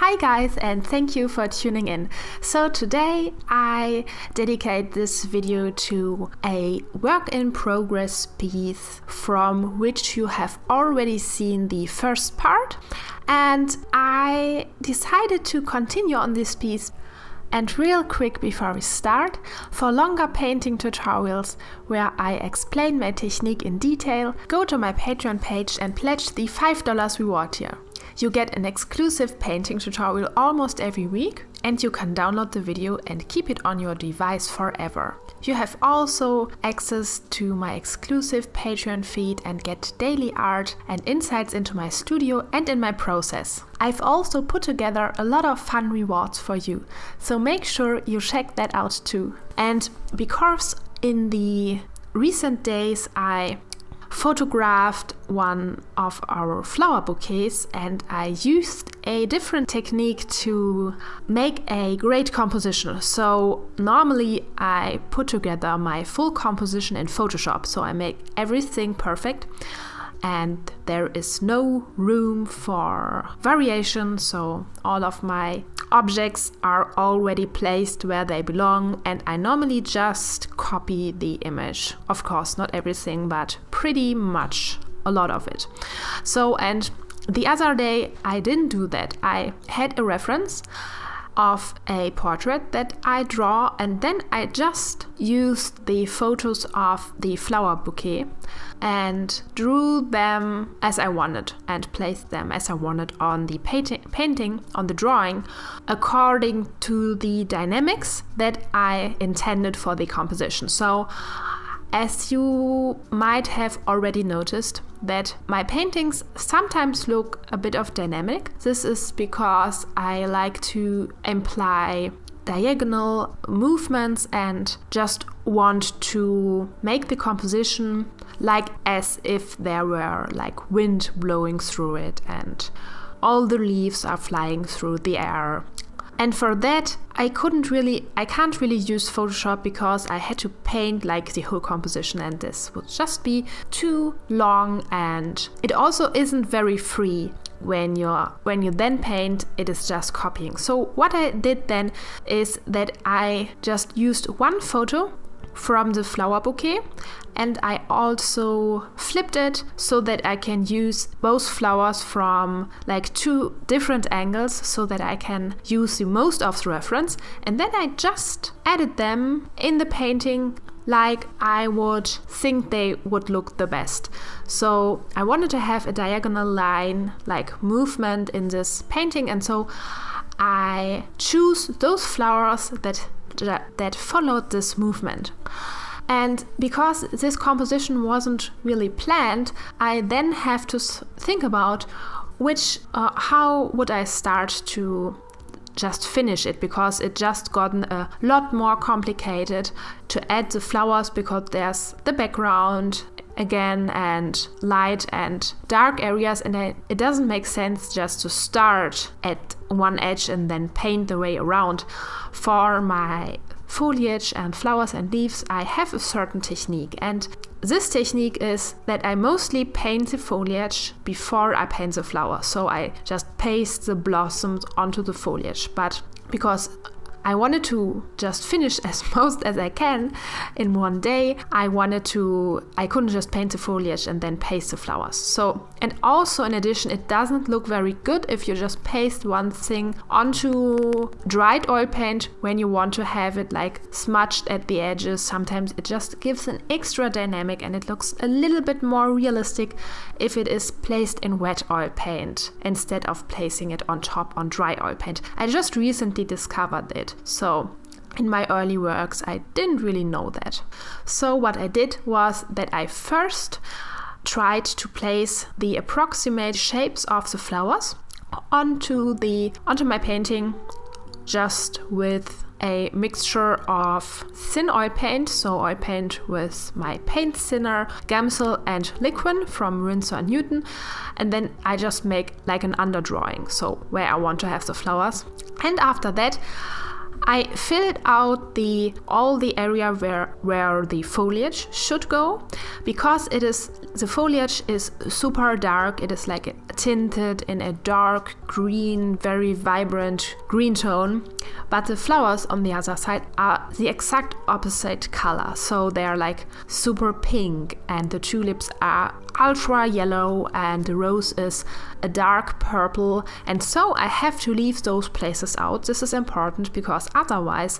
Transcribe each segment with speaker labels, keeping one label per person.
Speaker 1: Hi guys, and thank you for tuning in. So today I dedicate this video to a work in progress piece from which you have already seen the first part, and I decided to continue on this piece. And real quick before we start, for longer painting tutorials where I explain my technique in detail, go to my Patreon page and pledge the $5 reward here. You get an exclusive painting tutorial almost every week, and you can download the video and keep it on your device forever. You have also access to my exclusive Patreon feed and get daily art and insights into my studio and in my process. I've also put together a lot of fun rewards for you, so make sure you check that out too. And because in the recent days I photographed one of our flower bouquets and I used a different technique to make a great composition. So normally I put together my full composition in Photoshop, so I make everything perfect and there is no room for variation, so all of my objects are already placed where they belong, and I normally just copy the image. Of course, not everything, but pretty much a lot of it. So, and the other day I didn't do that. I had a reference of a portrait that I draw, and then I just used the photos of the flower bouquet and drew them as I wanted and placed them as I wanted on the painting, on the drawing, according to the dynamics that I intended for the composition. So as you might have already noticed, that my paintings sometimes look a bit of dynamic. This is because I like to imply diagonal movements and just want to make the composition like as if there were like wind blowing through it and all the leaves are flying through the air. And for that, I can't really use Photoshop because I had to paint like the whole composition, and this would just be too long, and it also isn't very free. When you then paint, it is just copying. So what I did then is that I just used one photo from the flower bouquet, and I also flipped it so that I can use both flowers from like two different angles so that I can use the most of the reference, and then I just added them in the painting like I would think they would look the best. So I wanted to have a diagonal line like movement in this painting, and so I choose those flowers that followed this movement. And because this composition wasn't really planned, I then have to think about how would I start to just finish it, because it just gotten a lot more complicated to add the flowers because there's the background again and light and dark areas, and it doesn't make sense just to start at one edge and then paint the way around. For my foliage and flowers and leaves, I have a certain technique, and this technique is that I mostly paint the foliage before I paint the flowers. So I just paste the blossoms onto the foliage, but because I wanted to just finish as most as I can in one day, I couldn't just paint the foliage and then paste the flowers. So, and also in addition, it doesn't look very good if you just paste one thing onto dried oil paint when you want to have it like smudged at the edges. Sometimes it just gives an extra dynamic and it looks a little bit more realistic if it is placed in wet oil paint instead of placing it on top on dry oil paint. I just recently discovered it. So in my early works, I didn't really know that. So what I did was that I first tried to place the approximate shapes of the flowers onto my painting just with a mixture of thin oil paint, so oil paint with my paint thinner, Gamsol and Liquin from Winsor & Newton, and then I just make like an underdrawing, so where I want to have the flowers. And after that, I filled out all the area where the foliage should go, because the foliage is super dark. It is like tinted in a dark green, very vibrant green tone, but the flowers on the other side are the exact opposite color. So they are like super pink, and the tulips are ultra yellow, and the rose is a dark purple, and so I have to leave those places out. This is important because otherwise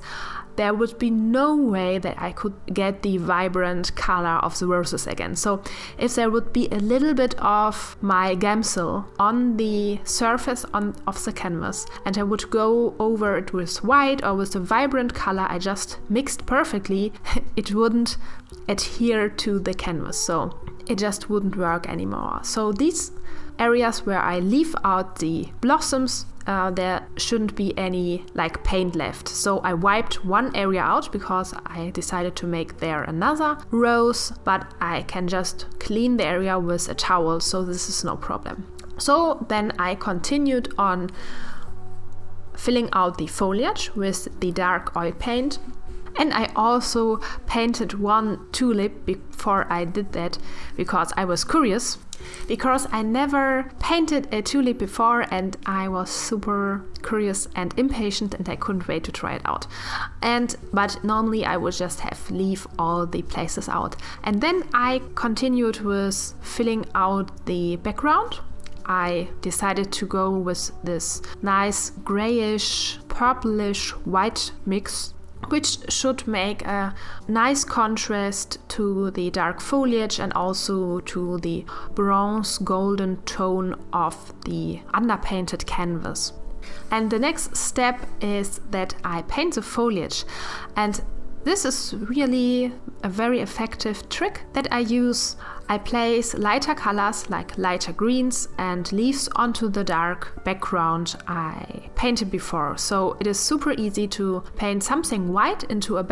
Speaker 1: there would be no way that I could get the vibrant color of the roses again. So if there would be a little bit of my gamsol on the surface of the canvas, and I would go over it with white or with the vibrant color I just mixed perfectly, it wouldn't adhere to the canvas, so it just wouldn't work anymore. So these areas where I leave out the blossoms, there shouldn't be any like paint left. So I wiped one area out because I decided to make there another rose, but I can just clean the area with a towel, so this is no problem. So then I continued on filling out the foliage with the dark oil paint. And I also painted one tulip before I did that, because I was curious, because I never painted a tulip before and I was super curious and impatient, and I couldn't wait to try it out. But normally I would just leave all the places out. And then I continued with filling out the background. I decided to go with this nice grayish, purplish, white mix, which should make a nice contrast to the dark foliage and also to the bronze golden tone of the underpainted canvas. And the next step is that I paint the foliage, and this is really a very effective trick that I use. I place lighter colors like lighter greens and leaves onto the dark background I painted before. So it is super easy to paint something white into a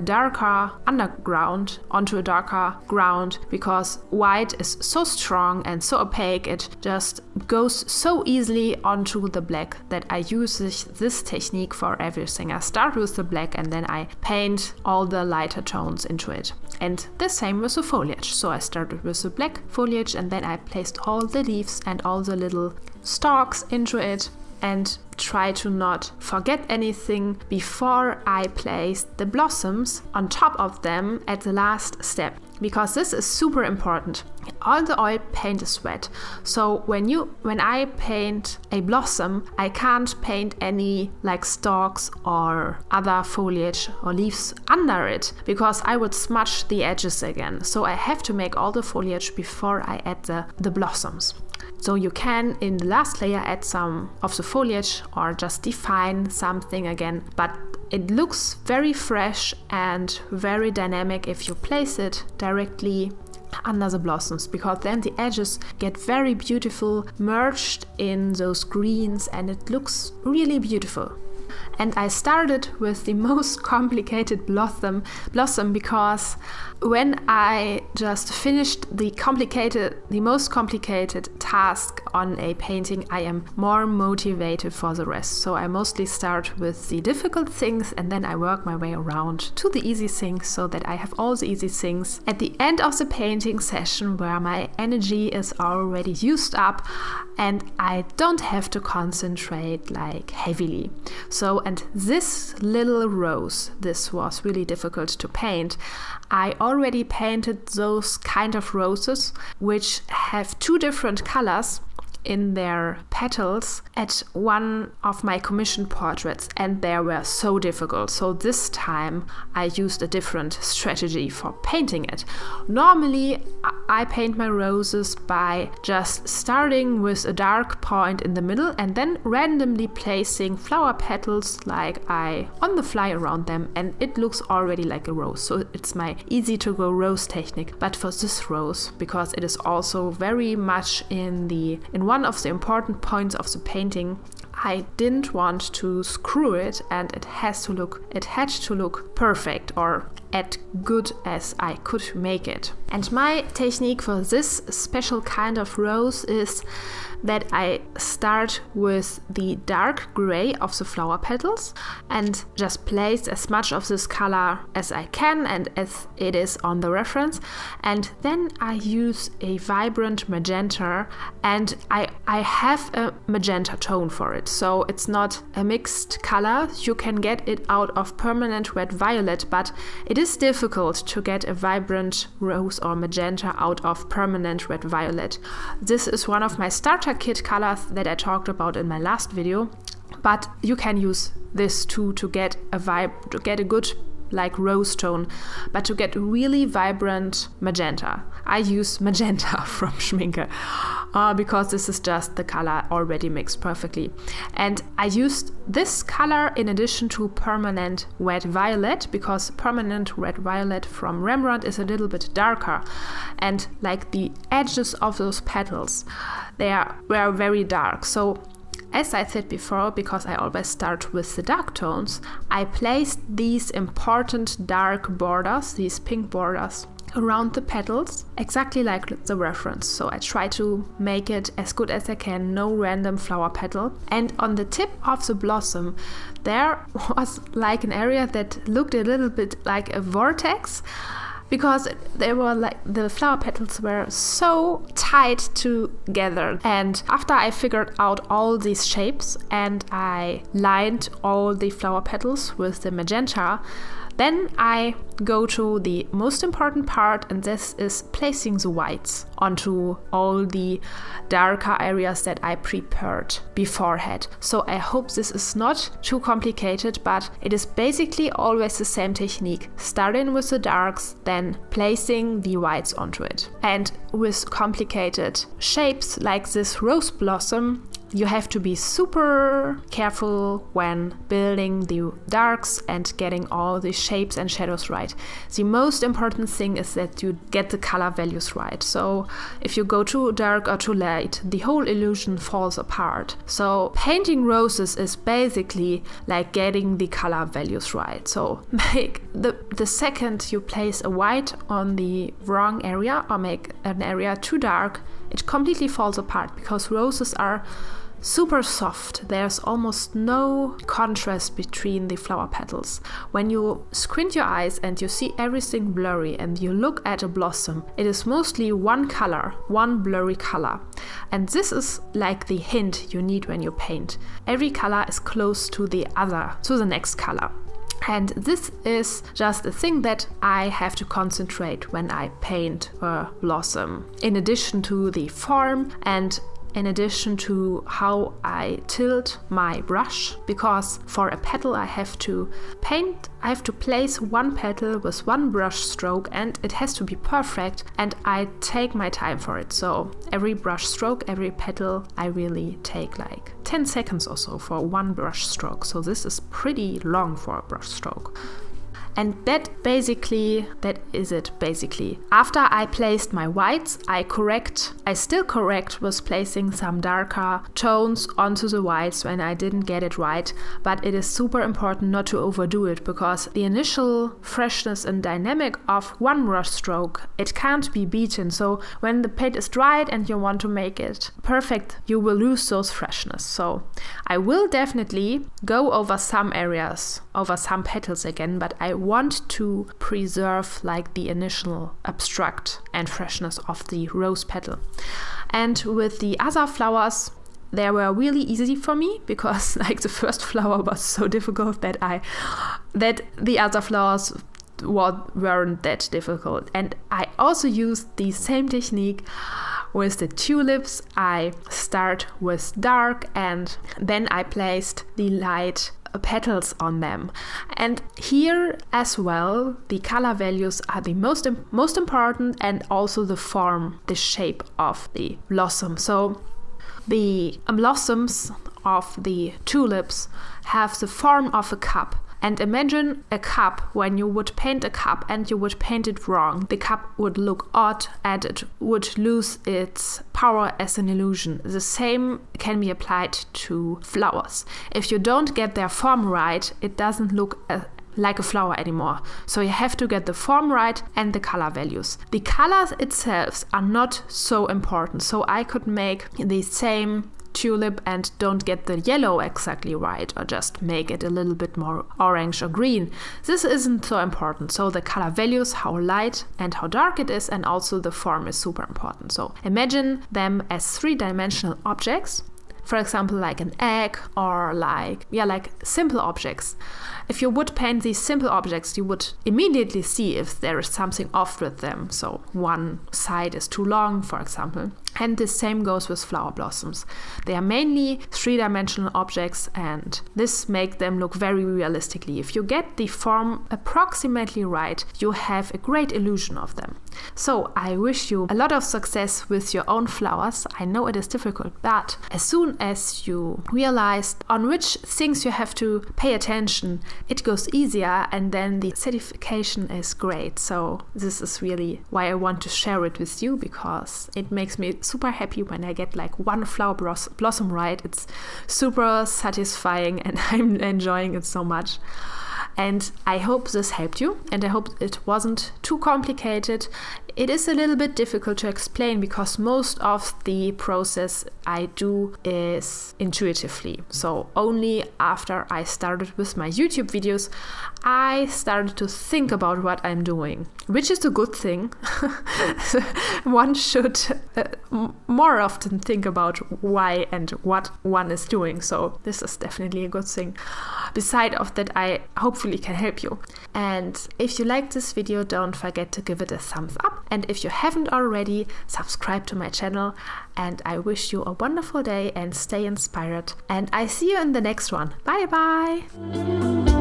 Speaker 1: darker underground, onto a darker ground, because white is so strong and so opaque, it just goes so easily onto the black that I use this technique for everything. I start with the black and then I paint all the lighter tones into it. And the same with the foliage. So I started with the black foliage and then I placed all the leaves and all the little stalks into it, and try to not forget anything before I place the blossoms on top of them at the last step, because this is super important. All the oil paint is wet, so when I paint a blossom, I can't paint any like stalks or other foliage or leaves under it, because I would smudge the edges again. So I have to make all the foliage before I add the blossoms. So you can, in the last layer, add some of the foliage or just define something again, but it looks very fresh and very dynamic if you place it directly under the blossoms, because then the edges get very beautiful, merged in those greens, and it looks really beautiful. And I started with the most complicated blossom because when I just finished the most complicated task on a painting, I am more motivated for the rest. So I mostly start with the difficult things and then I work my way around to the easy things, so that I have all the easy things at the end of the painting session where my energy is already used up and I don't have to concentrate like heavily. So, and this little rose, this was really difficult to paint. I already painted those kind of roses which have two different colors in their petals at one of my commission portraits, and they were so difficult. So this time I used a different strategy for painting it. Normally I paint my roses by just starting with a dark point in the middle and then randomly placing flower petals on the fly around them, and it looks already like a rose. So it's my easy to go rose technique. But for this rose, because it is also very much in one of the important points of the painting, I didn't want to screw it, and it had to look perfect or as good as I could make it. And my technique for this special kind of rose is that I start with the dark gray of the flower petals and just place as much of this color as I can and as it is on the reference, and then I use a vibrant magenta, and I have a magenta tone for it, so it's not a mixed color. You can get it out of permanent red violet, but it is difficult to get a vibrant rose or magenta out of permanent red violet. This is one of my starter kit colors that I talked about in my last video, but you can use this too to get a vibe, to get a good like rose tone, but to get really vibrant magenta. I use magenta from Schminke because this is just the color already mixed perfectly. And I used this color in addition to permanent red violet, because permanent red violet from Rembrandt is a little bit darker, and like the edges of those petals, were very dark. So as I said before, because I always start with the dark tones, I placed these important dark borders, these pink borders, around the petals, exactly like the reference. So I try to make it as good as I can, no random flower petal. And on the tip of the blossom, there was like an area that looked a little bit like a vortex, because they were like, the flower petals were so tight together. And after I figured out all these shapes and I lined all the flower petals with the magenta, then I go to the most important part, and this is placing the whites onto all the darker areas that I prepared beforehand. So I hope this is not too complicated, but it is basically always the same technique, starting with the darks, then placing the whites onto it. And with complicated shapes like this rose blossom, you have to be super careful when building the darks and getting all the shapes and shadows right. The most important thing is that you get the color values right. So if you go too dark or too light, the whole illusion falls apart. So painting roses is basically like getting the color values right. So make the second you place a white on the wrong area or make an area too dark, it completely falls apart, because roses are super soft. There's almost no contrast between the flower petals. When you squint your eyes and you see everything blurry and you look at a blossom, it is mostly one color, one blurry color. And this is like the hint you need when you paint. Every color is close to the other, to the next color. And this is just a thing that I have to concentrate when I paint a blossom. In addition to the form and in addition to how I tilt my brush, because for a petal I have to place one petal with one brush stroke and it has to be perfect, and I take my time for it. So every brush stroke, every petal, I really take like 10 seconds or so for one brush stroke. So this is pretty long for a brush stroke. And that is it basically. After I placed my whites, I still correct with placing some darker tones onto the whites when I didn't get it right, but it is super important not to overdo it, because the initial freshness and dynamic of one brush stroke, it can't be beaten. So when the paint is dried and you want to make it perfect, you will lose those freshness. So I will definitely go over some areas, over some petals again, but I want to preserve like the initial abstract and freshness of the rose petal. And with the other flowers, they were really easy for me, because like the first flower was so difficult that the other flowers weren't that difficult. And I also used the same technique with the tulips. I start with dark and then I placed the light petals on them. And here as well, the color values are the most important, and also the form, the shape of the blossom. So the blossoms of the tulips have the form of a cup. And imagine a cup, when you would paint a cup and you would paint it wrong, the cup would look odd and it would lose its power as an illusion. The same can be applied to flowers. If you don't get their form right, it doesn't look like a flower anymore. So you have to get the form right and the color values. The colors itself are not so important. So I could make the same tulip and don't get the yellow exactly right, or just make it a little bit more orange or green. This isn't so important. So the color values, how light and how dark it is, and also the form is super important. So imagine them as three-dimensional objects. For example, like an egg, or like simple objects. If you would paint these simple objects, you would immediately see if there is something off with them. So one side is too long, for example. And the same goes with flower blossoms. They are mainly three-dimensional objects, and this makes them look very realistically. If you get the form approximately right, you have a great illusion of them. So I wish you a lot of success with your own flowers. I know it is difficult, but as soon as you realize on which things you have to pay attention, it goes easier, and then the certification is great. So this is really why I want to share it with you, because it makes me super happy when I get like one flower blossom right. It's super satisfying and I'm enjoying it so much. And I hope this helped you, and I hope it wasn't too complicated. It is a little bit difficult to explain because most of the process I do is intuitively. So only after I started with my YouTube videos, I started to think about what I'm doing, which is a good thing. One should more often think about why and what one is doing. So this is definitely a good thing. Beside of that, I hopefully can help you. And if you liked this video, don't forget to give it a thumbs up. And if you haven't already, subscribe to my channel. And I wish you a wonderful day and stay inspired. And I see you in the next one. Bye bye!